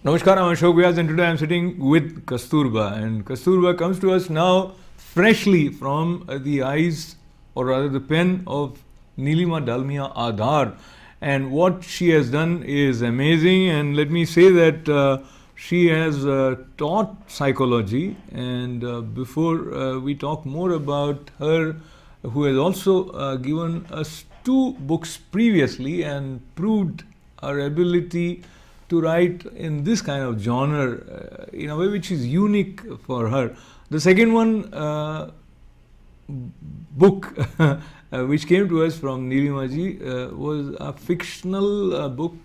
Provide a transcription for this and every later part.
Namaskar, I'm Ashok Vyas and today I'm sitting with Kasturba, and Kasturba comes to us now freshly from the eyes, or rather the pen of Neelima Dalmia Adhar, and what she has done is amazing. And let me say that she has taught psychology, and before we talk more about her, who has also given us 2 books previously and proved her ability to write in this kind of genre in a way which is unique for her. The second one, book which came to us from Neelima ji was a fictional book,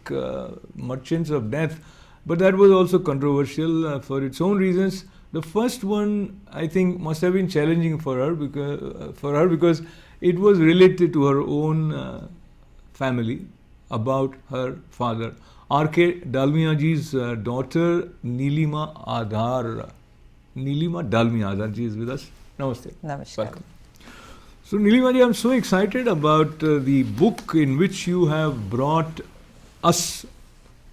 Merchants of Death, but that was also controversial for its own reasons. The first one, I think, must have been challenging for her because it was related to her own family, about her father. R.K. Dalmia ji's daughter, Neelima Adhar. Neelima Dalmia Adhar ji is with us. Namaste. Namaskar. Welcome. So, Neelima ji, I'm so excited about the book in which you have brought us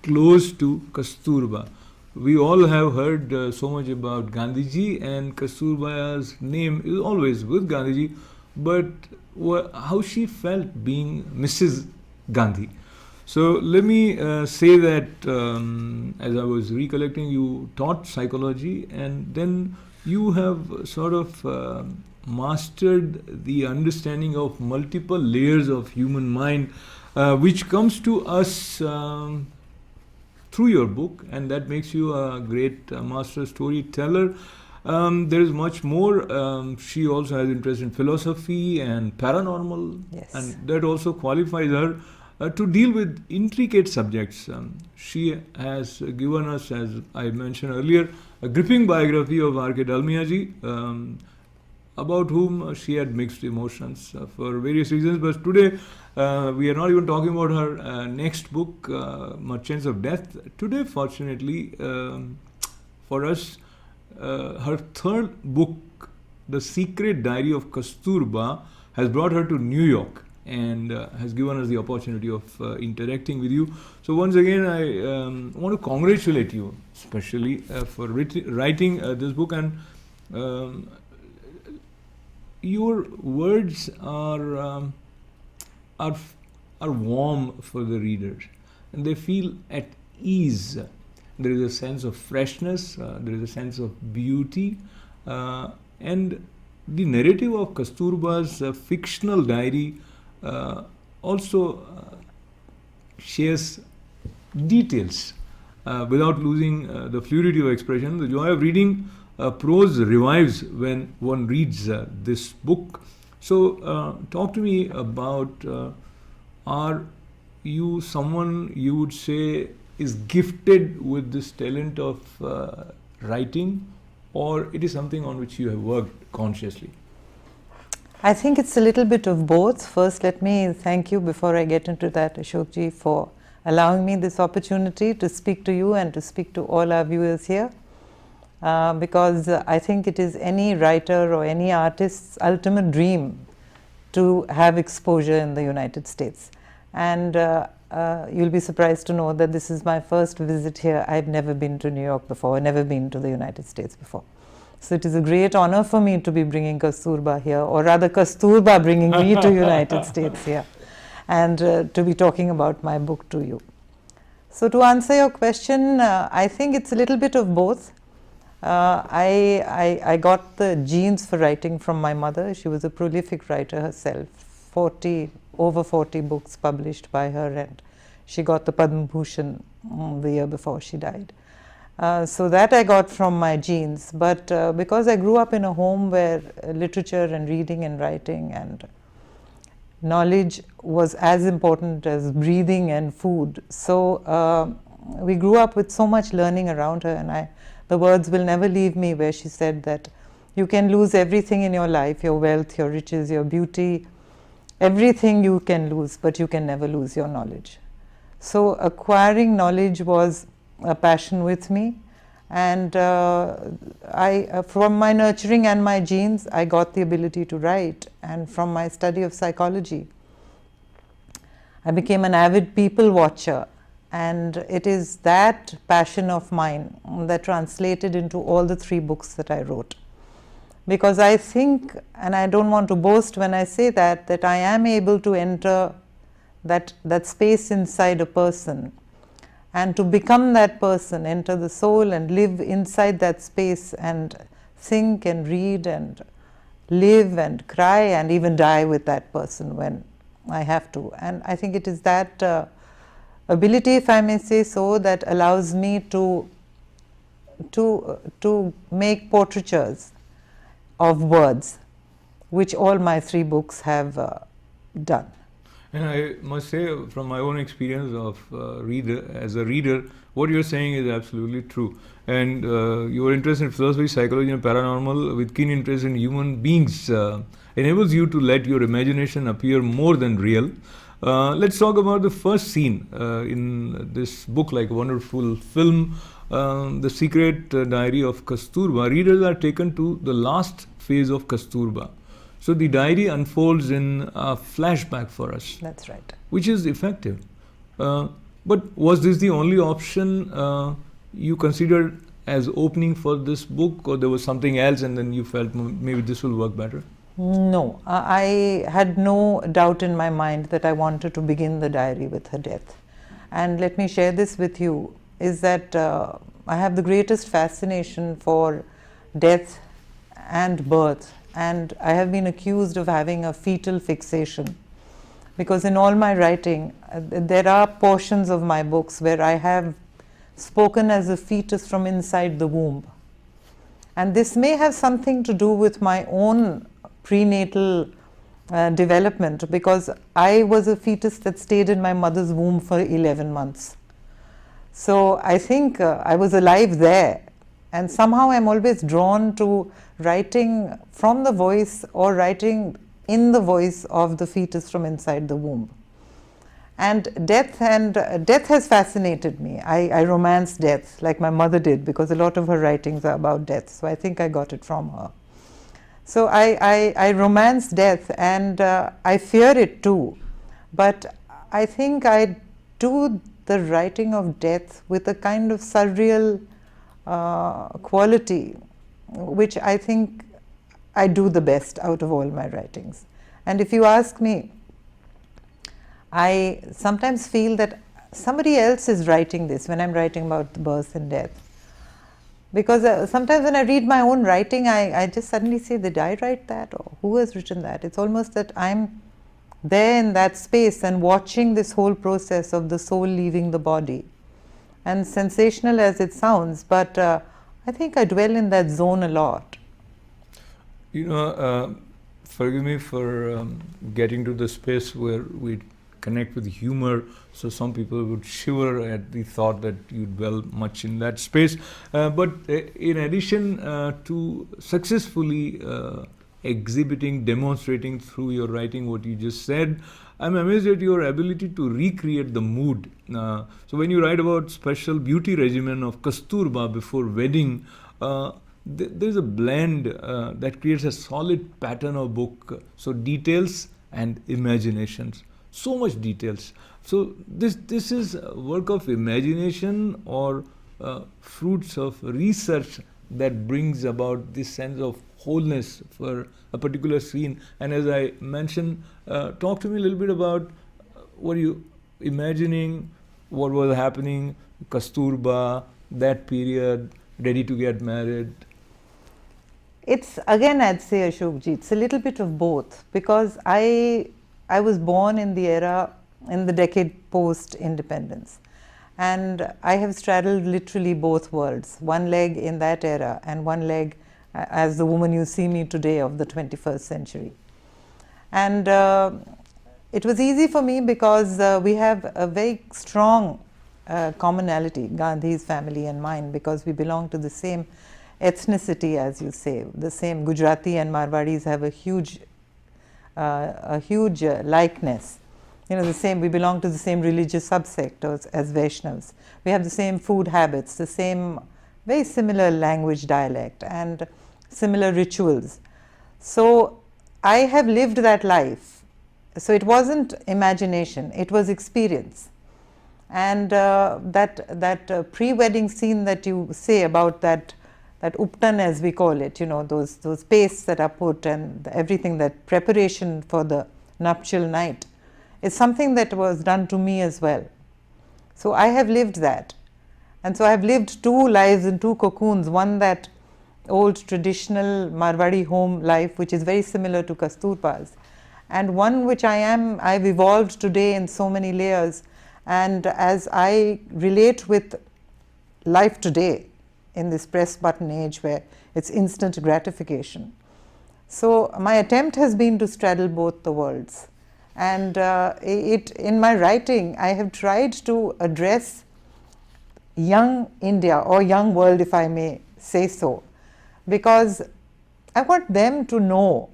close to Kasturba. We all have heard so much about Gandhiji, and Kasturba's name is always with Gandhiji, but how she felt being Mrs. Gandhi. So let me say that as I was recollecting, you taught psychology and then you have sort of mastered the understanding of multiple layers of human mind, which comes to us through your book, and that makes you a great master storyteller. There is much more. She also has interest in philosophy and paranormal, Yes. and that also qualifies her to deal with intricate subjects. She has given us, as I mentioned earlier, a gripping biography of R.K. Dalmia ji, about whom she had mixed emotions for various reasons. But today, we are not even talking about her next book, Merchants of Death. Today, fortunately, for us, her third book, The Secret Diary of Kasturba, has brought her to New York and has given us the opportunity of interacting with you. So once again, I want to congratulate you, especially for writing this book. And your words are warm for the readers, and they feel at ease. There is a sense of freshness, there is a sense of beauty, and the narrative of Kasturba's fictional diary also shares details without losing the fluidity of expression. The joy of reading prose revives when one reads this book. So talk to me about, are you someone you would say is gifted with this talent of writing, or it is something on which you have worked consciously? I think it's a little bit of both. First, let me thank you before I get into that, Ashok ji, for allowing me this opportunity to speak to you and to speak to all our viewers here. Because I think it is any writer or any artist's ultimate dream to have exposure in the United States. And you'll be surprised to know that this is my first visit here. I've never been to New York before, never been to the United States before. So it is a great honor for me to be bringing Kasturba here, or rather Kasturba bringing me to United States here, and to be talking about my book to you. So to answer your question, I think it's a little bit of both. I got the genes for writing from my mother. She was a prolific writer herself, over 40 books published by her, and she got the Padma Bhushan the year before she died. So that I got from my genes, but because I grew up in a home where literature and reading and writing and knowledge was as important as breathing and food, so we grew up with so much learning around her, and the words will never leave me where she said that you can lose everything in your life, your wealth, your riches, your beauty, everything you can lose, but you can never lose your knowledge. So acquiring knowledge was a passion with me, and from my nurturing and my genes, I got the ability to write, and from my study of psychology, I became an avid people watcher, And it is that passion of mine that translated into all the 3 books that I wrote. Because I think, and I don't want to boast when I say that I am able to enter that space inside a person and to become that person, enter the soul and live inside that space and think and read and live and cry and even die with that person when I have to. And I think it is that ability, if I may say so, that allows me to make portraitures of words, which all my 3 books have done. And I must say, from my own experience of as a reader, what you're saying is absolutely true. And your interest in philosophy, psychology, and paranormal, with keen interest in human beings, enables you to let your imagination appear more than real. Let's talk about the first scene in this book, like a wonderful film, The Secret Diary of Kasturba. Readers are taken to the last phase of Kasturba. So the diary unfolds in a flashback for us. That's right. Which is effective. But was this the only option you considered as opening for this book, or there was something else and then you felt maybe this will work better? No, I had no doubt in my mind that I wanted to begin the diary with her death. And let me share this with you, is that I have the greatest fascination for death and birth. And I have been accused of having a fetal fixation, because in all my writing, there are portions of my books where I have spoken as a fetus from inside the womb. And this may have something to do with my own prenatal development, because I was a fetus that stayed in my mother's womb for 11 months. So I think I was alive there. And somehow I'm always drawn to writing from the voice or writing in the voice of the fetus from inside the womb. And death has fascinated me. I romance death like my mother did, because a lot of her writings are about death. So I think I got it from her. So I romance death, and I fear it too. But I think I do the writing of death with a kind of surreal quality, which I think I do the best out of all my writings. And if you ask me, I sometimes feel that somebody else is writing this when I'm writing about birth and death. Because sometimes when I read my own writing, I just suddenly say, did I write that? Or who has written that? It's almost that I'm there in that space and watching this whole process of the soul leaving the body. And sensational as it sounds, but I think I dwell in that zone a lot. You know, forgive me for getting to the space where we connect with humor. So some people would shiver at the thought that you dwell much in that space. But in addition to successfully exhibiting, demonstrating through your writing what you just said, I'm amazed at your ability to recreate the mood. So when you write about special beauty regimen of Kasturba before wedding, there's a blend that creates a solid pattern of book. So details and imaginations. So much details. So this is work of imagination or fruits of research that brings about this sense of wholeness for a particular scene. And as I mentioned, talk to me a little bit about what you imagining, what was happening, Kasturba, that period, ready to get married. It's, again, I'd say, Ashokji, it's a little bit of both, because I was born in the era, in the decade post-independence. And I have straddled literally both worlds, one leg in that era and one leg as the woman you see me today of the 21st century. And it was easy for me because we have a very strong commonality, Gandhi's family and mine, because we belong to the same ethnicity, as you say. The same Gujarati and Marwadis have a huge likeness. You know, the same, we belong to the same religious subsect as Vaishnavas. We have the same food habits, the same very similar language dialect and similar rituals. So I have lived that life. So it wasn't imagination, it was experience. And that pre-wedding scene that you say about that uptan, as we call it, those pastes that are put and everything, that preparation for the nuptial night, is something that was done to me as well. So I have lived that. And so I have lived two lives in two cocoons, one that old traditional Marwari home life, which is very similar to Kasturba's, and one which I've evolved today in so many layers. And as I relate with life today in this press button age where it's instant gratification, so my attempt has been to straddle both the worlds. And in my writing, I have tried to address young India, or young world, if I may say so, because I want them to know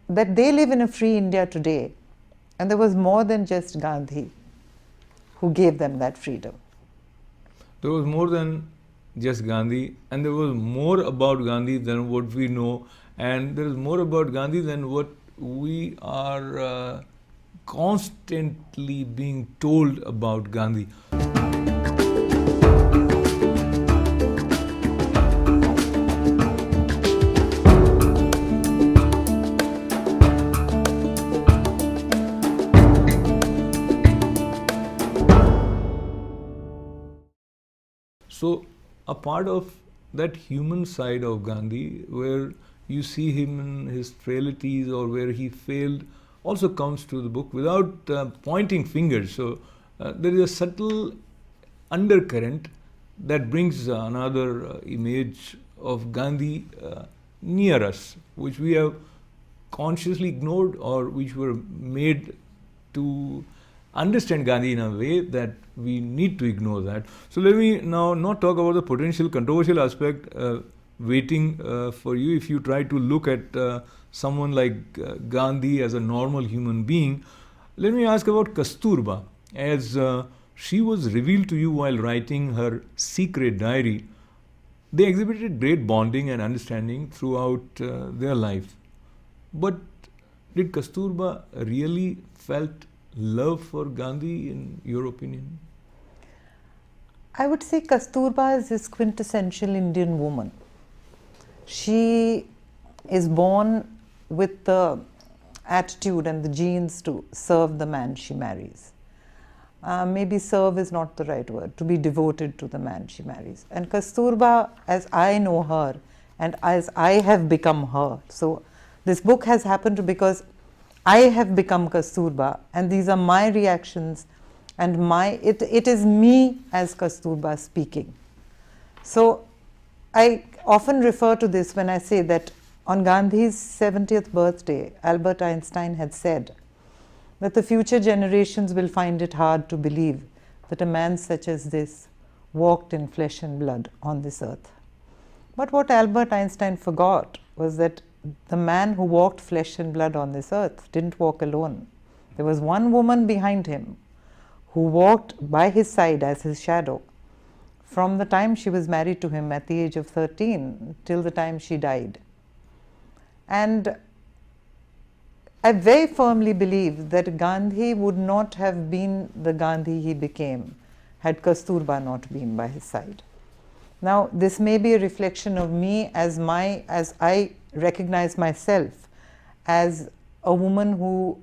that they live in a free India today, and there was more than just Gandhi who gave them that freedom. There was more than just Gandhi, and there was more about Gandhi than what we know, and there is more about Gandhi than what we are constantly being told about Gandhi. So a part of that human side of Gandhi, where you see him in his frailties or where he failed, also comes to the book without pointing fingers. So there is a subtle undercurrent that brings another image of Gandhi near us, which we have consciously ignored, or which were made to understand Gandhi in a way that we need to ignore that. So let me now not talk about the potential controversial aspect waiting for you if you try to look at someone like Gandhi as a normal human being. Let me ask about Kasturba, as she was revealed to you while writing her Secret Diary. They exhibited great bonding and understanding throughout their life. But did Kasturba really felt love for Gandhi, in your opinion? I would say Kasturba is this quintessential Indian woman. She is born with the attitude and the genes to serve the man she marries. Maybe serve is not the right word, to be devoted to the man she marries. And Kasturba, as I know her and as I have become her, so this book has happened because I have become Kasturba, and these are my reactions, and it is me as Kasturba speaking. So I often refer to this when I say that on Gandhi's 70th birthday, Albert Einstein had said that the future generations will find it hard to believe that a man such as this walked in flesh and blood on this earth. But what Albert Einstein forgot was that the man who walked flesh and blood on this earth didn't walk alone. There was one woman behind him who walked by his side as his shadow from the time she was married to him at the age of 13 till the time she died. And I very firmly believe that Gandhi would not have been the Gandhi he became had Kasturba not been by his side. Now, this may be a reflection of me as I recognize myself as a woman who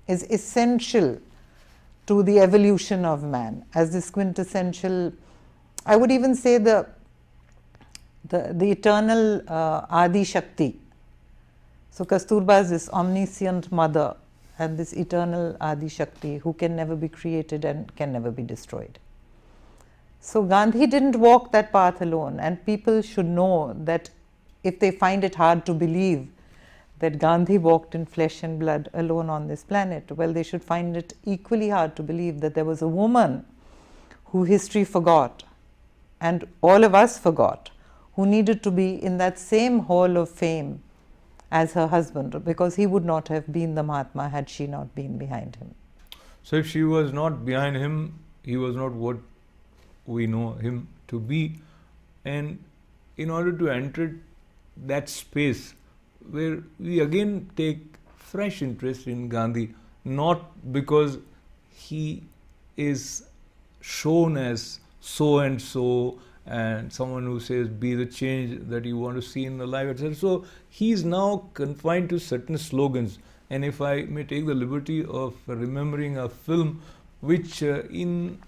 is essential to the evolution of man, as this quintessential, I would even say the eternal Adi Shakti. So Kasturba is this omniscient mother and this eternal Adi Shakti who can never be created and can never be destroyed. So Gandhi didn't walk that path alone, and people should know that if they find it hard to believe that Gandhi walked in flesh and blood alone on this planet, well, they should find it equally hard to believe that there was a woman who history forgot and all of us forgot, who needed to be in that same hall of fame as her husband, because he would not have been the Mahatma had she not been behind him. So if she was not behind him, he was not what we know him to be. And in order to enter that space where we again take fresh interest in Gandhi, not because he is shown as so and so, and someone who says be the change that you want to see in the life, etc. So he is now confined to certain slogans. And if I may take the liberty of remembering a film which in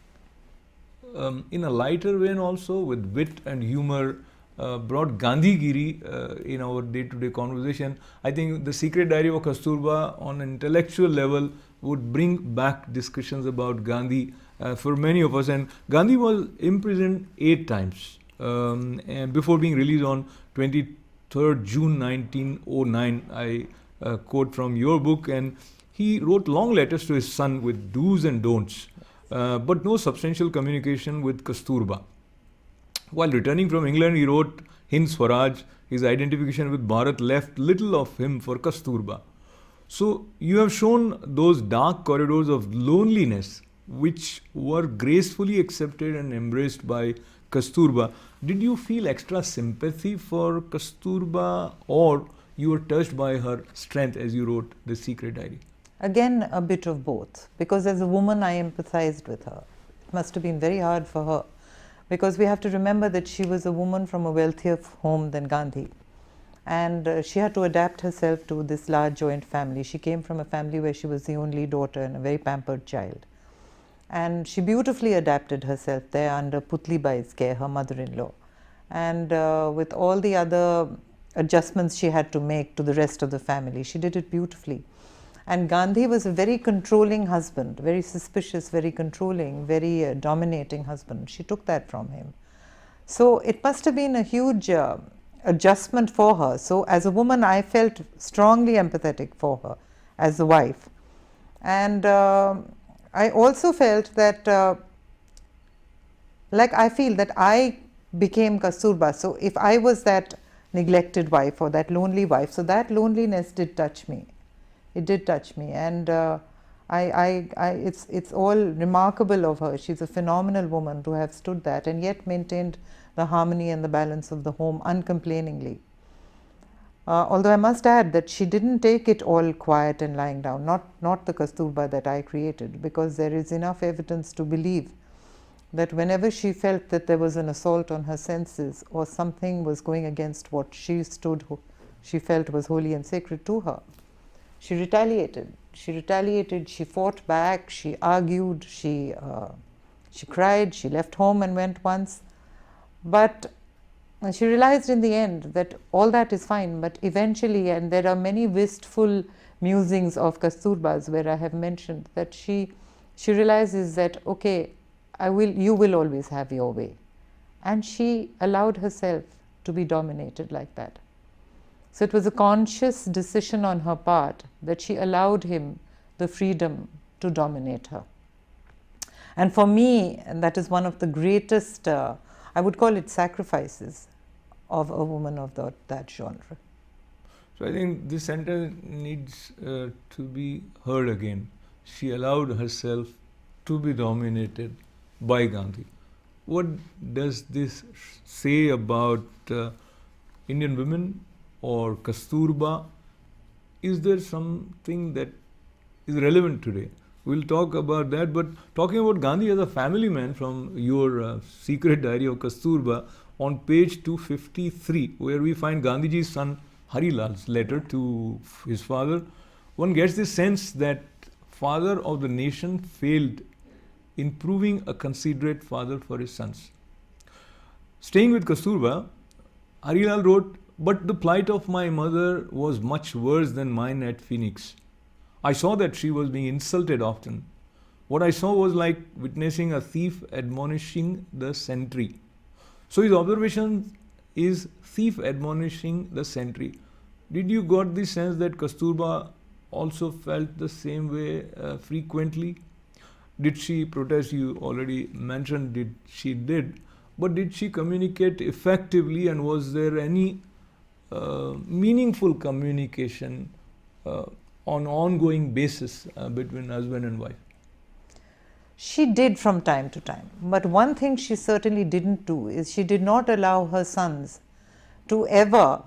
a lighter vein also, with wit and humor, brought Gandhigiri in our day-to-day conversation. I think the Secret Diary of Kasturba on an intellectual level would bring back discussions about Gandhi for many of us. And Gandhi was imprisoned 8 times and before being released on 23rd June 1909. I quote from your book, and he wrote long letters to his son with do's and don'ts, but no substantial communication with Kasturba. While returning from England, he wrote Hind Swaraj. His identification with Bharat left little of him for Kasturba. So you have shown those dark corridors of loneliness which were gracefully accepted and embraced by Kasturba. Did you feel extra sympathy for Kasturba, or you were touched by her strength as you wrote the Secret Diary? Again, a bit of both, because as a woman I empathized with her. It must have been very hard for her, because we have to remember that she was a woman from a wealthier home than Gandhi, and she had to adapt herself to this large joint family. She came from a family where she was the only daughter and a very pampered child, and she beautifully adapted herself there under Putli Bai's care, her mother-in-law, and with all the other adjustments she had to make to the rest of the family, she did it beautifully. And Gandhi was a very controlling husband, very suspicious, very controlling, very dominating husband. She took that from him. So it must have been a huge adjustment for her. So as a woman, I felt strongly empathetic for her as a wife. And I also felt that, like I feel that I became Kasturba. So if I was that neglected wife or that lonely wife, so that loneliness did touch me. It did touch me, and it's all remarkable of her. She's a phenomenal woman to have stood that and yet maintained the harmony and the balance of the home uncomplainingly. Although I must add that she didn't take it all quiet and lying down, not the Kasturba that I created, because there is enough evidence to believe that whenever she felt that there was an assault on her senses or something was going against what she felt was holy and sacred to her, she retaliated. She fought back, she argued, she cried, she left home and went once. But she realized in the end that all that is fine, but eventually, and there are many wistful musings of Kasturba's where I have mentioned that she realizes that, okay, you will always have your way. And she allowed herself to be dominated like that. So it was a conscious decision on her part that she allowed him the freedom to dominate her. And for me, and that is one of the greatest, I would call it sacrifices of a woman of that genre. So I think this sentence needs to be heard again. She allowed herself to be dominated by Gandhi. What does this say about Indian women or Kasturba? Is there something that is relevant today? We'll talk about that, but talking about Gandhi as a family man from your Secret Diary of Kasturba, on page 253, where we find Gandhiji's son Harilal's letter to his father, one gets the sense that father of the nation failed in proving a considerate father for his sons. Staying with Kasturba, Harilal wrote, "But the plight of my mother was much worse than mine at Phoenix. I saw that she was being insulted often. What I saw was like witnessing a thief admonishing the sentry." So his observation is thief admonishing the sentry. Did you got the sense that Kasturba also felt the same way frequently? Did she protest? You already mentioned she did. But did she communicate effectively, and was there any meaningful communication on ongoing basis between husband and wife? She did from time to time. But one thing she certainly didn't do is she did not allow her sons to ever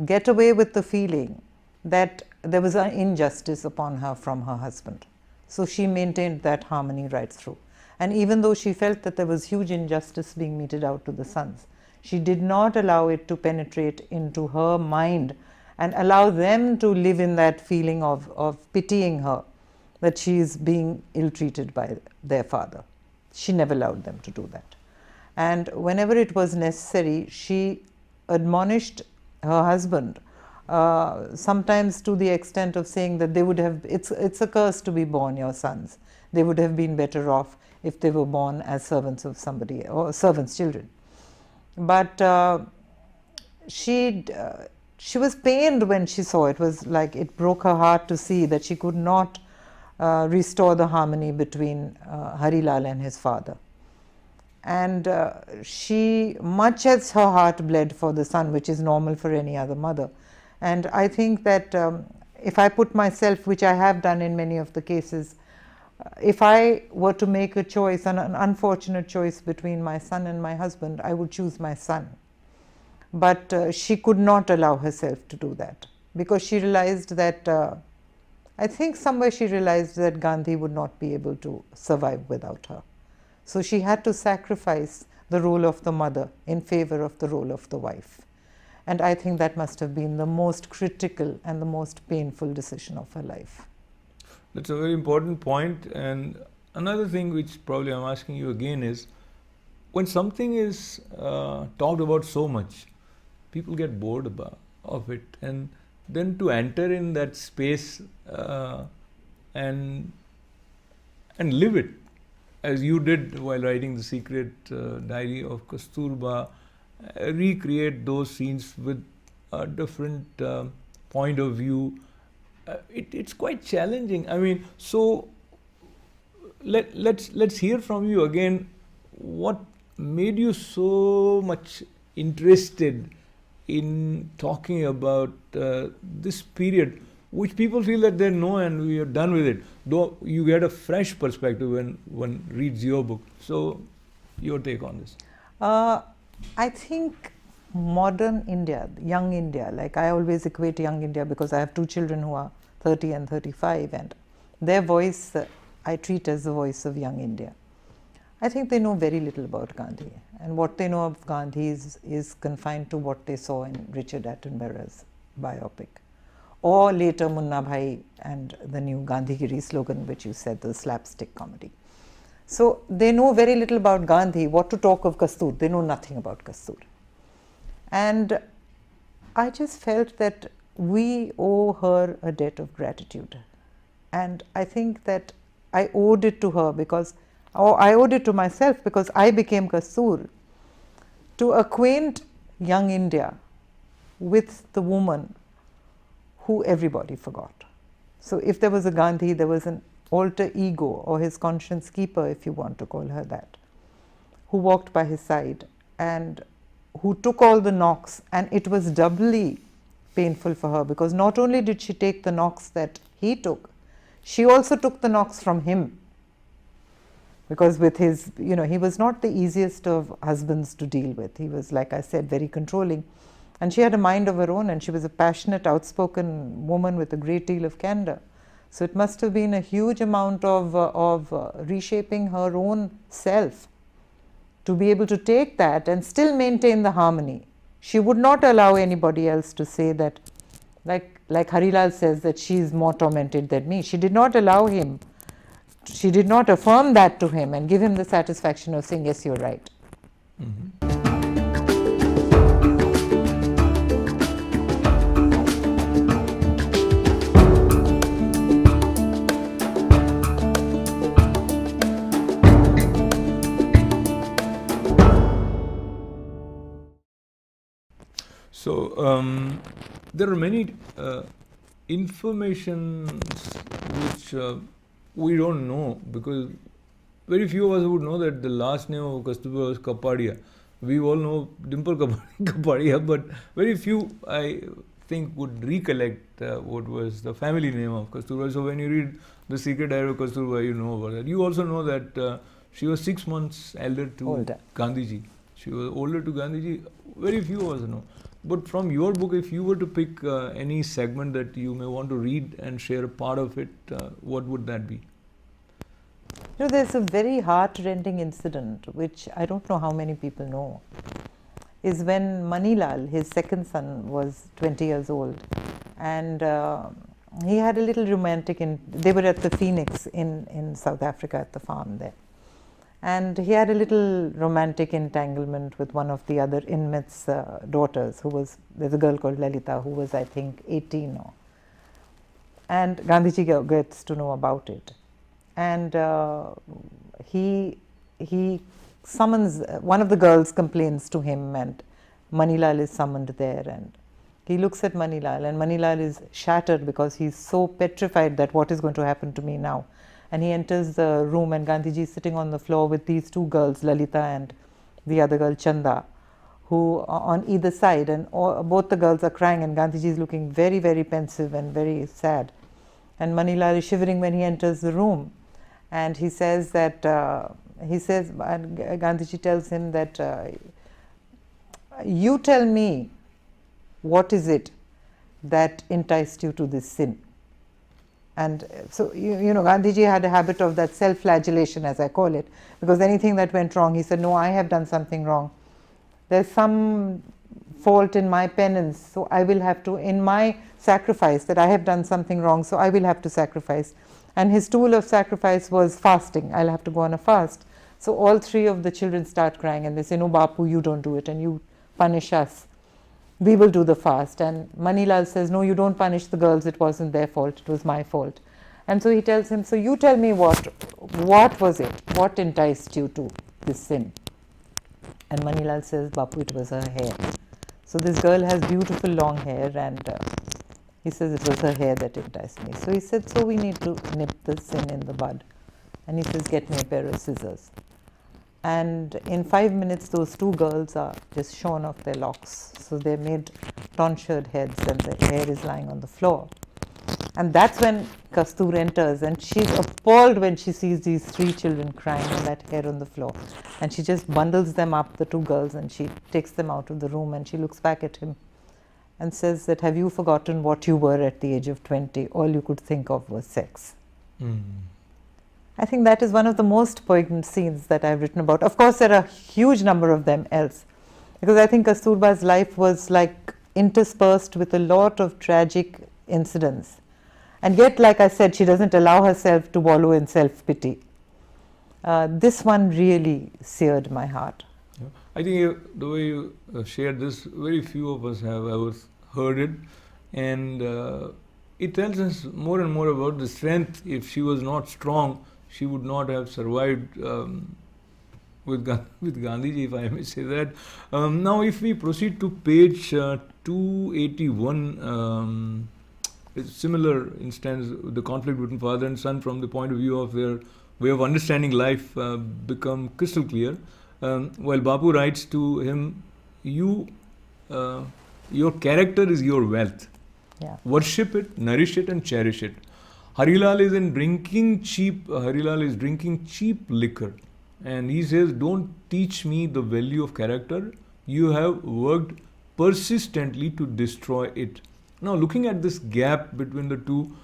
get away with the feeling that there was an injustice upon her from her husband. So she maintained that harmony right through. And even though she felt that there was huge injustice being meted out to the sons, she did not allow it to penetrate into her mind and allow them to live in that feeling of pitying her, that she is being ill-treated by their father. She never allowed them to do that. And whenever it was necessary, she admonished her husband, sometimes to the extent of saying that they would have, it's a curse to be born your sons. They would have been better off if they were born as servants of somebody, or servants' children. But she was pained when she saw it. Was like it broke her heart to see that she could not restore the harmony between Harilal and his father. And she, much as her heart bled for the son, which is normal for any other mother, and I think that if I put myself, which I have done in many of the cases, if I were to make a choice, an unfortunate choice between my son and my husband, I would choose my son. But she could not allow herself to do that, because she realized that, I think somewhere she realized that Gandhi would not be able to survive without her. So she had to sacrifice the role of the mother in favor of the role of the wife. And I think that must have been the most critical and the most painful decision of her life. That's a very important point. And another thing which probably I'm asking you again is, when something is talked about so much, people get bored of it. And then to enter in that space and live it, as you did while writing The Secret Diary of Kasturba, recreate those scenes with a different point of view. It's quite challenging. I mean, so let's hear from you again. What made you so much interested in talking about this period, which people feel that they know and we are done with it, though you get a fresh perspective when one reads your book. So your take on this? I think modern India, young India, like I always equate young India because I have two children who are 30 and 35, and their voice I treat as the voice of young India. I think they know very little about Gandhi, and what they know of Gandhi is confined to what they saw in Richard Attenborough's biopic, or later Munna Bhai and the new Gandhigiri slogan, which you said, the slapstick comedy. So they know very little about Gandhi. What to talk of Kastur? They know nothing about Kastur. And I just felt that we owe her a debt of gratitude. And I think that I owed it to her because, or I owed it to myself because I became Kastur, to acquaint young India with the woman who everybody forgot. So if there was a Gandhi, there was an alter ego, or his conscience keeper, if you want to call her that, who walked by his side and who took all the knocks. And it was doubly painful for her because not only did she take the knocks that he took, she also took the knocks from him. Because with his, you know, he was not the easiest of husbands to deal with. He was, like I said, very controlling. And she had a mind of her own, and she was a passionate, outspoken woman with a great deal of candor. So it must have been a huge amount of reshaping her own self to be able to take that and still maintain the harmony. She would not allow anybody else to say that, like Harilal says, that she is more tormented than me. She did not allow him, she did not affirm that to him and give him the satisfaction of saying, yes, you're right. Mm-hmm. So there are many informations which we don't know, because very few of us would know that the last name of Kasturba was Kapadia. We all know Dimple Kapadia, but very few, I think, would recollect what was the family name of Kasturba. So when you read The Secret Diary of Kasturba, you know about that. You also know that she was 6 months elder to Gandhiji. She was older to Gandhiji. Very few of us know. But from your book, if you were to pick any segment that you may want to read and share a part of it, what would that be? You know, there's a very heart-rending incident, which I don't know how many people know, is when Manilal, his second son, was 20 years old, and he had a little romantic, they were at the Phoenix in South Africa at the farm there. And he had a little romantic entanglement with one of the other inmates' daughters, there's a girl called Lalita, who was, I think, 18 or. And Gandhiji gets to know about it. And he summons, one of the girls complains to him, and Manilal is summoned there, and he looks at Manilal, and Manilal is shattered because he's so petrified that what is going to happen to me now. And he enters the room, and Gandhiji is sitting on the floor with these two girls, Lalita and the other girl, Chanda, who are on either side, and both the girls are crying, and Gandhiji is looking very, very pensive and very sad. And Manilal is shivering when he enters the room, and he says that, and Gandhiji tells him that, you tell me, what is it that enticed you to this sin? And so, you know, Gandhiji had a habit of that self-flagellation, as I call it, because anything that went wrong, he said, no, I have done something wrong. There's some fault in my penance, so I will have to, in my sacrifice, that I have done something wrong, so I will have to sacrifice. And his tool of sacrifice was fasting. I'll have to go on a fast. So all three of the children start crying, and they say, no, Bapu, you don't do it, and you punish us. We will do the fast. And Manilal says, no, you don't punish the girls, it wasn't their fault, it was my fault. And so he tells him, so you tell me what was it? What enticed you to this sin? And Manilal says, Bapu, it was her hair. So this girl has beautiful long hair, and he says it was her hair that enticed me. So he said, so we need to nip the sin in the bud. And he says, get me a pair of scissors. And in 5 minutes, those two girls are just shorn of their locks. So they're made tonsured heads, and the hair is lying on the floor. And that's when Kastur enters, and she's appalled when she sees these three children crying and that hair on the floor. And she just bundles them up, the two girls, and she takes them out of the room, and she looks back at him and says that, have you forgotten what you were at the age of 20? All you could think of was sex. I think that is one of the most poignant scenes that I've written about. Of course, there are a huge number of them else, because I think Kasturba's life was like interspersed with a lot of tragic incidents. And yet, like I said, she doesn't allow herself to wallow in self-pity. This one really seared my heart. Yeah. I think the way you shared this, very few of us have ever heard it. And it tells us more and more about the strength. If she was not strong, she would not have survived with Gandhiji, if I may say that. Now, if we proceed to page 281, it's similar instance, the conflict between father and son from the point of view of their way of understanding life become crystal clear. While Bapu writes to him, your character is your wealth. Yeah. Worship it, nourish it, and cherish it. Harilal is drinking cheap liquor, and he says, don't teach me the value of character. You have worked persistently to destroy it. Now, looking at this gap between the two,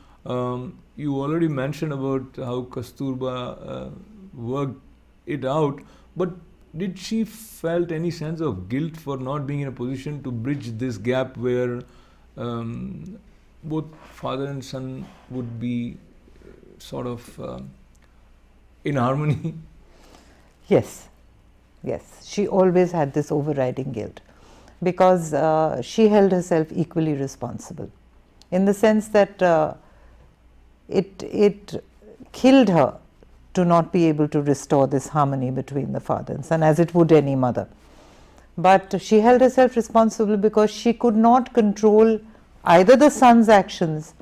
you already mentioned about how Kasturba worked it out, but did she felt any sense of guilt for not being in a position to bridge this gap where both father and son would be sort of in harmony? Yes, yes. She always had this overriding guilt, because she held herself equally responsible, in the sense that it killed her to not be able to restore this harmony between the father and son, as it would any mother. But she held herself responsible because she could not control either the son's actions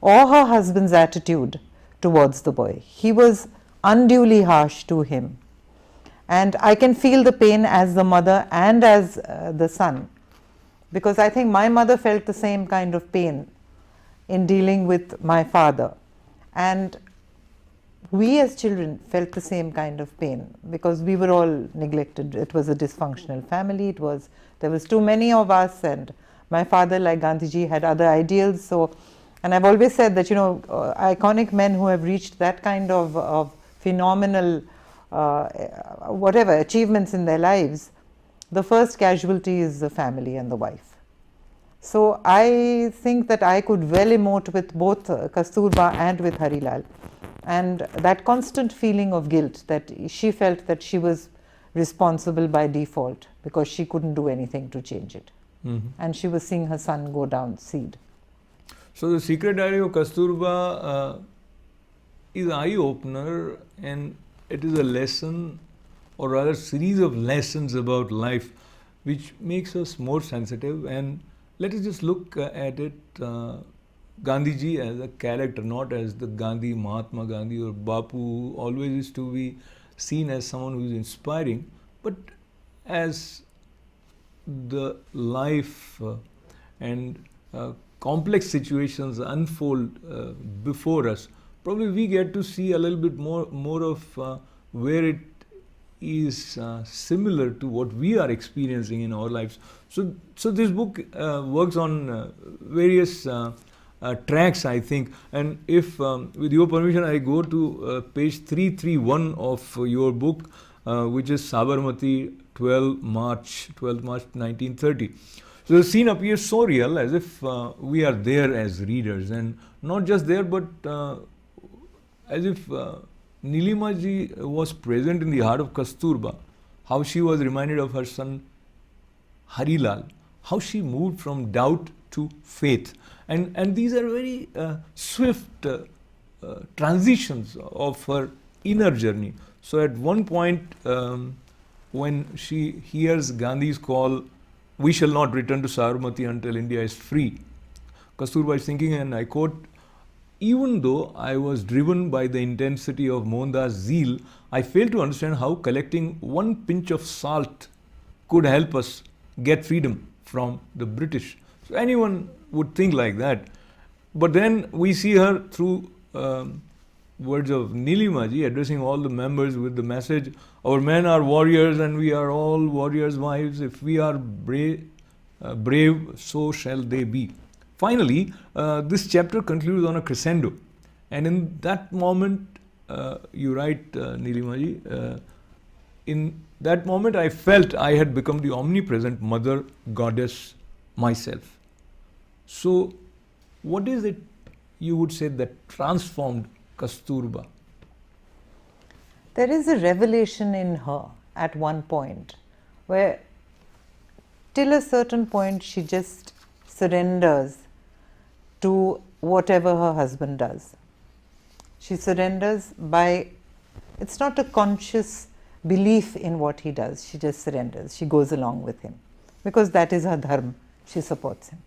or her husband's attitude towards the boy. He was unduly harsh to him. And I can feel the pain as the mother and as the son, because I think my mother felt the same kind of pain in dealing with my father. And we as children felt the same kind of pain, because we were all neglected. It was a dysfunctional family. There was too many of us, and my father, like Gandhiji, had other ideals. So, and I've always said that, iconic men who have reached that kind of phenomenal whatever achievements in their lives, the first casualty is the family and the wife. So I think that I could well emote with both Kasturba and with Harilal, and that constant feeling of guilt that she felt that she was responsible by default because she couldn't do anything to change it. And she was seeing her son go down seed. So the Secret Diary of Kasturba is an eye-opener, and it is a lesson, or rather series of lessons about life, which makes us more sensitive. And let us just look at it, Gandhiji as a character, not as the Gandhi, Mahatma Gandhi or Bapu, who always is to be seen as someone who is inspiring, but as the life and complex situations unfold before us. Probably we get to see a little bit more of where it is similar to what we are experiencing in our lives. So this book works on various tracks, I think. And if, with your permission, I go to page 331 of your book, which is Sabarmati, 12 March 1930. So the scene appears so real, as if we are there as readers, and not just there, but as if Neelima ji was present in the heart of Kasturba, how she was reminded of her son Harilal, how she moved from doubt to faith. And these are very swift transitions of her inner journey. So at one point, when she hears Gandhi's call, "We shall not return to Sabarmati until India is free," Kasturba is thinking, and I quote, "Even though I was driven by the intensity of Mohandas' zeal, I failed to understand how collecting one pinch of salt could help us get freedom from the British." So anyone would think like that. But then we see her through words of Neelima ji addressing all the members with the message, "Our men are warriors and we are all warriors' wives. If we are brave, so shall they be." Finally, this chapter concludes on a crescendo. And in that moment, you write, Neelima ji, in that moment I felt I had become the omnipresent mother goddess myself. So, what is it you would say that transformed Kasturba? There is a revelation in her at one point where, till a certain point, she just surrenders to whatever her husband does. She surrenders by, it's not a conscious belief in what he does, she just surrenders, she goes along with him because that is her dharma, she supports him.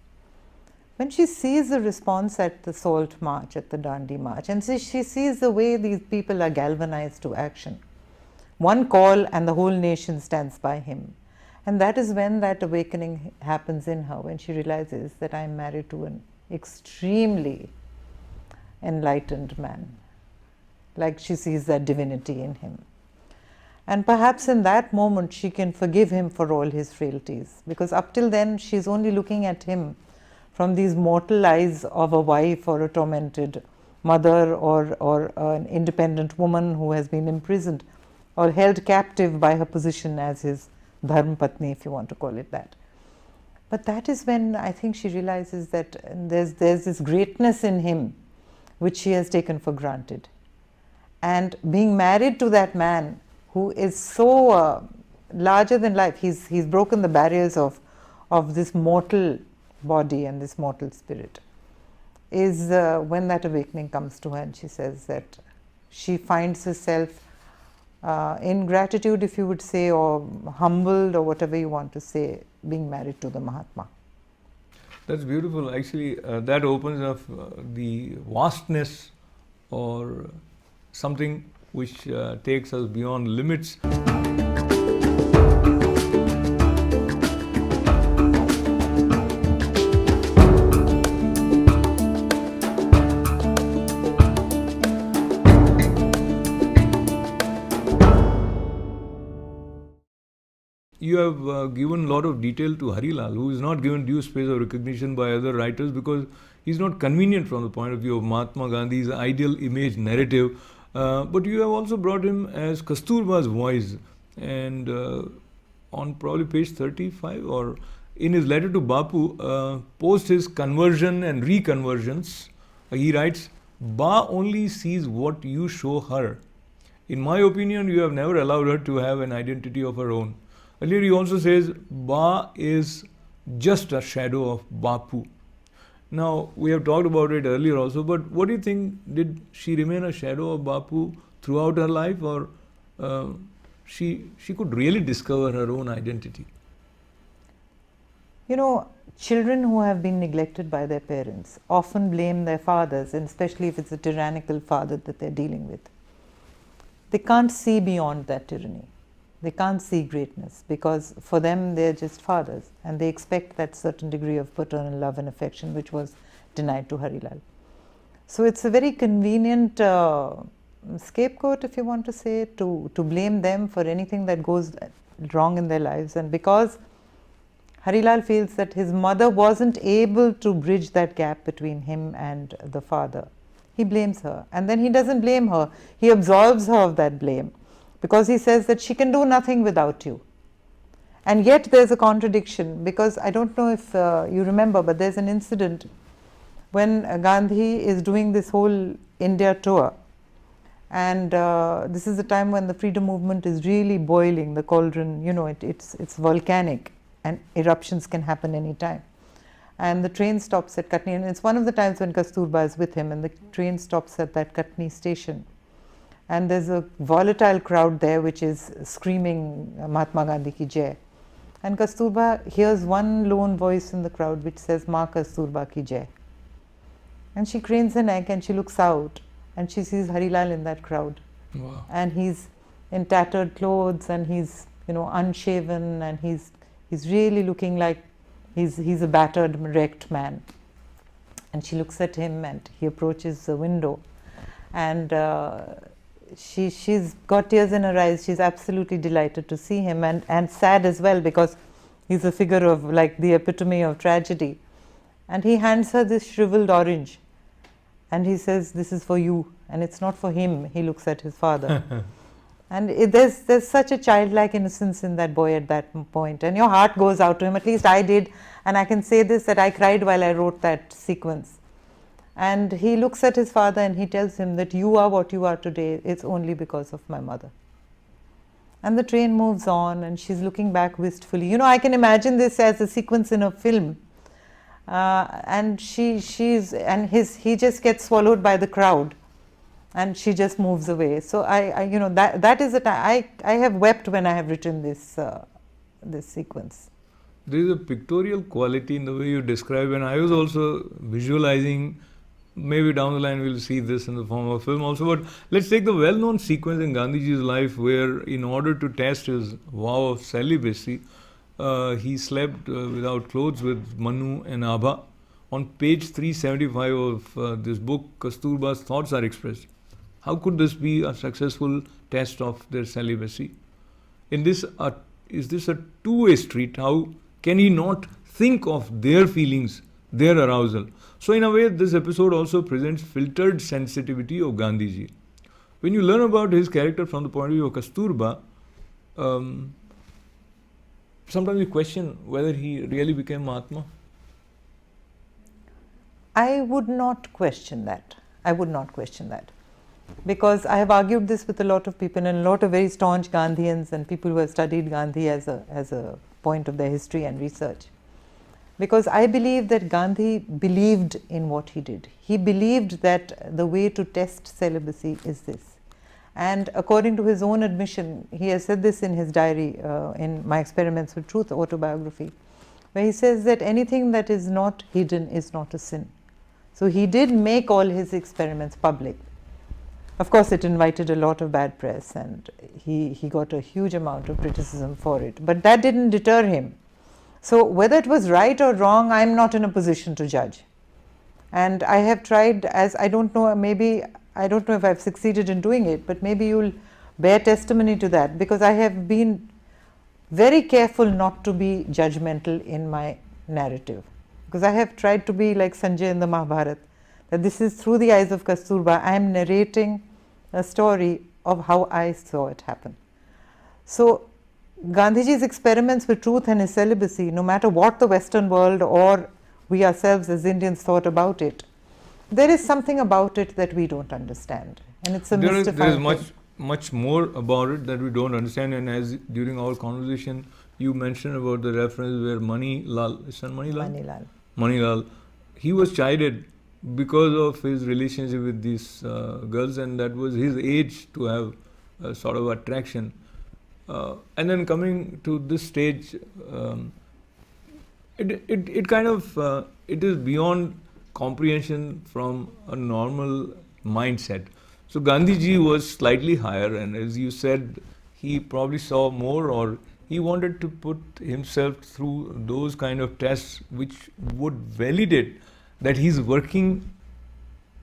When she sees the response at the Salt March, at the Dandi March, and she sees the way these people are galvanized to action, one call and the whole nation stands by him. And that is when that awakening happens in her, when she realizes that I am married to an extremely enlightened man, like she sees that divinity in him. And perhaps in that moment she can forgive him for all his frailties, because up till then she's only looking at him from these mortal eyes of a wife or a tormented mother or an independent woman who has been imprisoned or held captive by her position as his dharma patni, if you want to call it that. But that is when I think she realizes that there's this greatness in him which she has taken for granted. And being married to that man who is so larger than life, he's broken the barriers of this mortal body and this mortal spirit, is when that awakening comes to her, and she says that she finds herself in gratitude, if you would say, or humbled, or whatever you want to say, being married to the Mahatma. That's beautiful. Actually, that opens up the vastness or something which takes us beyond limits. You have given a lot of detail to Harilal, who is not given due space of recognition by other writers because he's not convenient from the point of view of Mahatma Gandhi's ideal image narrative. But you have also brought him as Kasturba's voice, and on probably page 35 or in his letter to Bapu, post his conversion and reconversions, he writes, Ba only sees what you show her. In my opinion, you have never allowed her to have an identity of her own. Earlier, he also says, Ba is just a shadow of Bapu. Now, we have talked about it earlier also, but what do you think? Did she remain a shadow of Bapu throughout her life, or she could really discover her own identity? You know, children who have been neglected by their parents often blame their fathers, and especially if it's a tyrannical father that they're dealing with. They can't see beyond that tyranny. They can't see greatness, because for them they're just fathers, and they expect that certain degree of paternal love and affection which was denied to Harilal. So it's a very convenient scapegoat, if you want to say, to blame them for anything that goes wrong in their lives. And because Harilal feels that his mother wasn't able to bridge that gap between him and the father, he blames her. And then he doesn't blame her, he absolves her of that blame, because he says that she can do nothing without you. And yet there's a contradiction, because I don't know if you remember, but there's an incident when Gandhi is doing this whole India tour, and this is a time when the freedom movement is really boiling, the cauldron, you know, it's volcanic and eruptions can happen any time. And the train stops at Katni, and it's one of the times when Kasturba is with him, and the train stops at that Katni station. And there's a volatile crowd there which is screaming Mahatma Gandhi ki jai. And Kasturba hears one lone voice in the crowd which says, Ma Kasturba ki jai. And she cranes her neck and she looks out and she sees Harilal in that crowd. Wow. And he's in tattered clothes and he's, you know, unshaven, and he's really looking like he's a battered, wrecked man. And she looks at him and he approaches the window, and she's got tears in her eyes. She's absolutely delighted to see him, and sad as well, because he's a figure of like the epitome of tragedy. And he hands her this shriveled orange and he says, this is for you. And it's not for him. He looks at his father. And there's such a childlike innocence in that boy at that point, and your heart goes out to him. At least I did, and I can say this, that I cried while I wrote that sequence. And he looks at his father and he tells him that you are what you are today, it's only because of my mother. And the train moves on and she's looking back wistfully. You know, I can imagine this as a sequence in a film. And he just gets swallowed by the crowd, and she just moves away. So I you know, that is a time I have wept when I have written this sequence. There is a pictorial quality in the way you describe, and I was also visualizing. Maybe down the line we'll see this in the form of film also. But let's take the well-known sequence in Gandhiji's life where, in order to test his vow of celibacy, he slept without clothes with Manu and Abha. On page 375 of this book, Kasturba's thoughts are expressed. How could this be a successful test of their celibacy? Is this a two-way street? How can he not think of their feelings, their arousal? So in a way, this episode also presents filtered sensitivity of Gandhiji. When you learn about his character from the point of view of Kasturba, sometimes you question whether he really became Mahatma. I would not question that. Because I have argued this with a lot of people, and a lot of very staunch Gandhians and people who have studied Gandhi as a point of their history and research. Because I believe that Gandhi believed in what he did. He believed that the way to test celibacy is this. And according to his own admission, he has said this in his diary, in My Experiments with Truth autobiography, where he says that anything that is not hidden is not a sin. So he did make all his experiments public. Of course, it invited a lot of bad press, and he got a huge amount of criticism for it. But that didn't deter him. So whether it was right or wrong, I'm not in a position to judge. And I have tried, as I don't know if I've succeeded in doing it, but maybe you'll bear testimony to that, because I have been very careful not to be judgmental in my narrative. Because I have tried to be like Sanjay in the Mahabharata, that this is through the eyes of Kasturba. I am narrating a story of how I saw it happen. So Gandhiji's experiments with truth and his celibacy, no matter what the Western world or we ourselves as Indians thought about it, there is something about it that we don't understand, and it's a mystifying there is thing. much more about it that we don't understand, and as during our conversation you mentioned about the reference where Manilal, his son Manilal, he was chided because of his relationship with these girls, and that was his age to have a sort of attraction. And then coming to this stage, it kind of it is beyond comprehension from a normal mindset. So Gandhiji was slightly higher, and as you said, he probably saw more, or he wanted to put himself through those kind of tests which would validate that he's working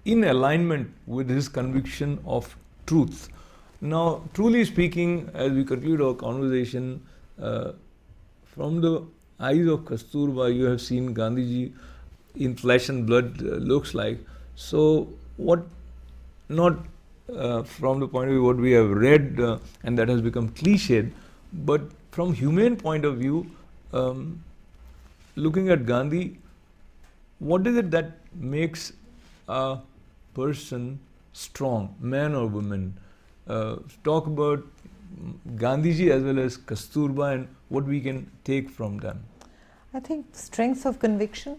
in alignment with his conviction of truth. Now, truly speaking, as we conclude our conversation, from the eyes of Kasturba, you have seen Gandhiji in flesh and blood looks like. So, what, not from the point of view what we have read and that has become cliched, but from humane point of view, looking at Gandhi, what is it that makes a person strong, man or woman? Talk about Gandhiji as well as Kasturba and what we can take from them. I think strength of conviction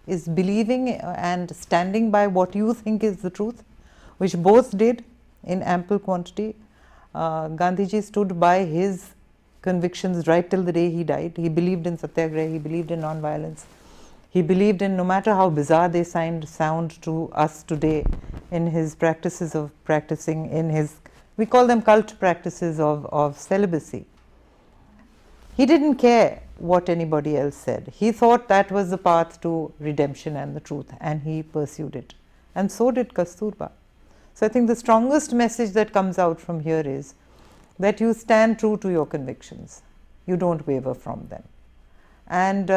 is believing and standing by what you think is the truth, which both did in ample quantity. Gandhiji stood by his convictions right till the day he died. He believed in satyagraha, he believed in non-violence. He believed in, no matter how bizarre they sound to us today, in his practices of practicing, in his, we call them cult practices of celibacy. He didn't care what anybody else said. He thought that was the path to redemption and the truth, and he pursued it. And so did Kasturba. So I think the strongest message that comes out from here is that you stand true to your convictions. You don't waver from them. And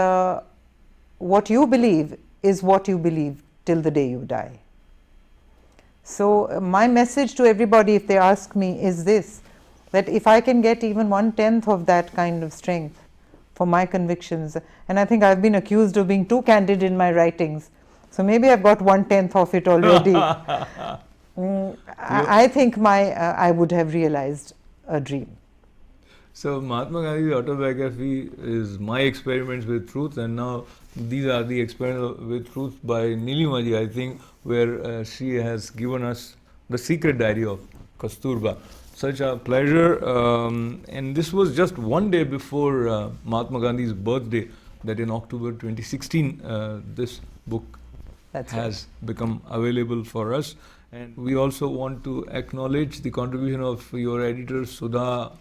what you believe is what you believe till the day you die. So my message to everybody, if they ask me, is this, that if I can get even 1/10 of that kind of strength for my convictions, and I think I've been accused of being too candid in my writings, so maybe I've got 1/10 of it already. I think I would have realized a dream. So Mahatma Gandhi's autobiography is my experiments with truth, and now these are the experiments with truth by Neelima ji, I think, where she has given us the Secret Diary of Kasturba. Such a pleasure, and this was just one day before Mahatma Gandhi's birthday, that in October 2016 this book has become available for us. And we also want to acknowledge the contribution of your editor Sudha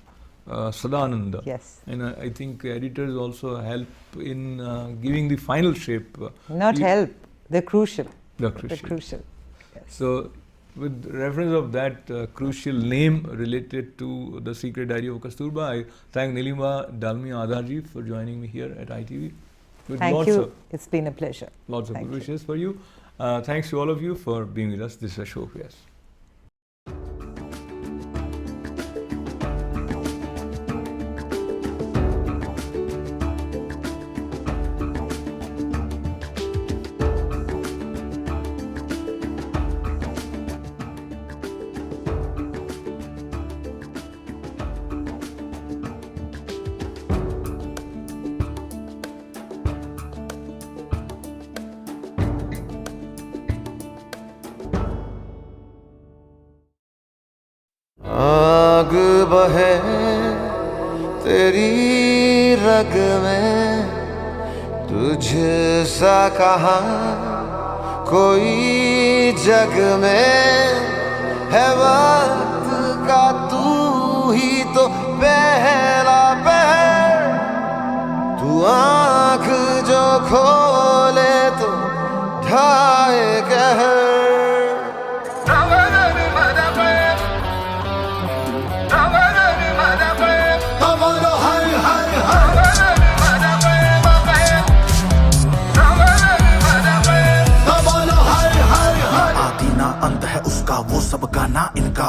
Sadananda. Yes. And I think editors also help in giving the final shape. Not help, they're crucial. They're crucial. Yes. So, with reference of that crucial name related to the Secret Diary of Kasturba, I thank Neelima Dalmia Adhar ji for joining me here at ITV. Thank you. It's been a pleasure. Lots of good wishes for you. Thanks to all of you for being with us. This is Ashok Vyas. आग बहे तेरी रग में, तुझसा कहाँ कोई जग में है, वक्त का तू ही तो पहला पहर, तू आँख जो खोले तो ढाए कहर। वो सब गाना इनका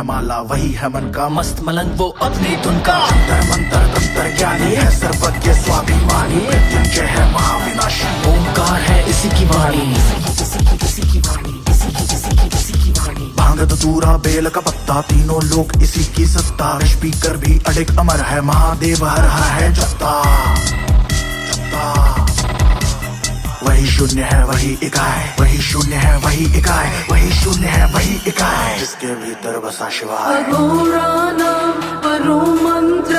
है माला, वही है मन का मस्त मलंग, वो अपनी धुन का अंतर मंतर तंत्र ज्ञानी है, सर्वज्ञ स्वाभिमानी, मृत्युंजय है महाविनाशी, ओंकार है इसी की वाणी, भांग धतूरा बेल का पत्ता, तीनों लोग इसी की सत्ता, स्पीकर भी अडिग अमर है, महादेव हर है जत्ता, वही शून्य है वही इकाई, वही शून्य है वही इकाई, वही शून्य है वही इकाई, जिसके भीतर बसा शिवाय। अघोराणां परो मंत्र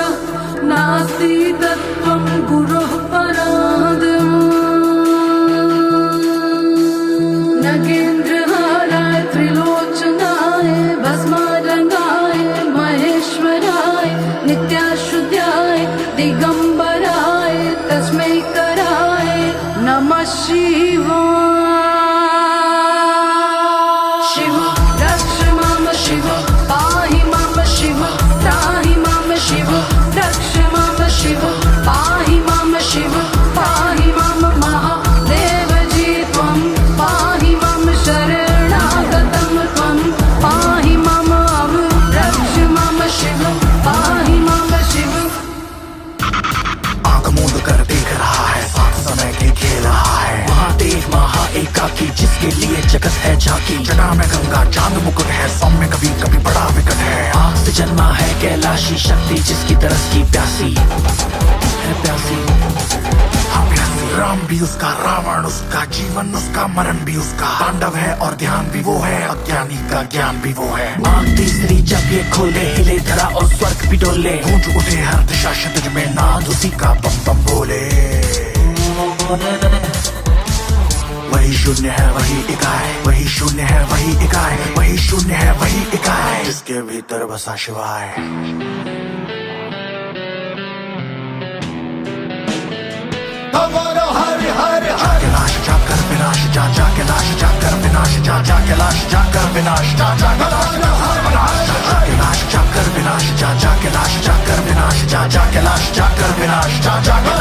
नास्ति तत्त्वं गुरोः परादिम्, नगेन्द्रहाराय त्रिलोचनाय भस्मारंगाय महेश्वराय नित्याशुद्धाय दिगंबराय तस्मै कराय नमः शिवाय। शिव रक्ष मां शिव पाहि मां शिव त्राहि मां शिव रक्ष मां शिव पाहि मां शिव पाहि मां महादेव जी त्वं पाहि मां शरणागतं त्वं पाहि मां रक्ष मां शिव पाहि मां शिव। आंख मूंद कर देख रहा है, साथ समय के खेल रहा है, महादेव महा एकाकी, जिसके लिए जगत है झांकी, जटा में गंगा चांद मुकुट है, सौम्य कभी कभी बड़ा विकट है, आग से जन्मा है कैलाशी, शक्ति जिसकी तरस की प्यासी है प्यासी, हाँ प्यासी। राम भी उसका, रावण उसका, जीवन उसका, मरण भी उसका, तांडव है और ध्यान भी वो है, अज्ञानी का ज्ञान भी वो है। आंख तीसरी जब ये खोले, हिले धरा और स्वर्ग भी डोले, गूंज उठे हर दिशा क्षितिज में, नाद उसी का बम बम बोले, वही शून्य है वही इकाई, वही शून्य है वही इकाई, वही शून्य है वही इकाई, जिसके भीतर बसा शिवाय। जाके लाश जाकर विनाश, जा जाके लाश जाकर विनाश, जा जाके लाश जाकर विनाश, जा जाके लाश जाकर विनाश, जाके लाश जाकर विनाश, जा जाके लाश जाकर विनाश, जा जाके लाश जाकर विनाश, जा जाके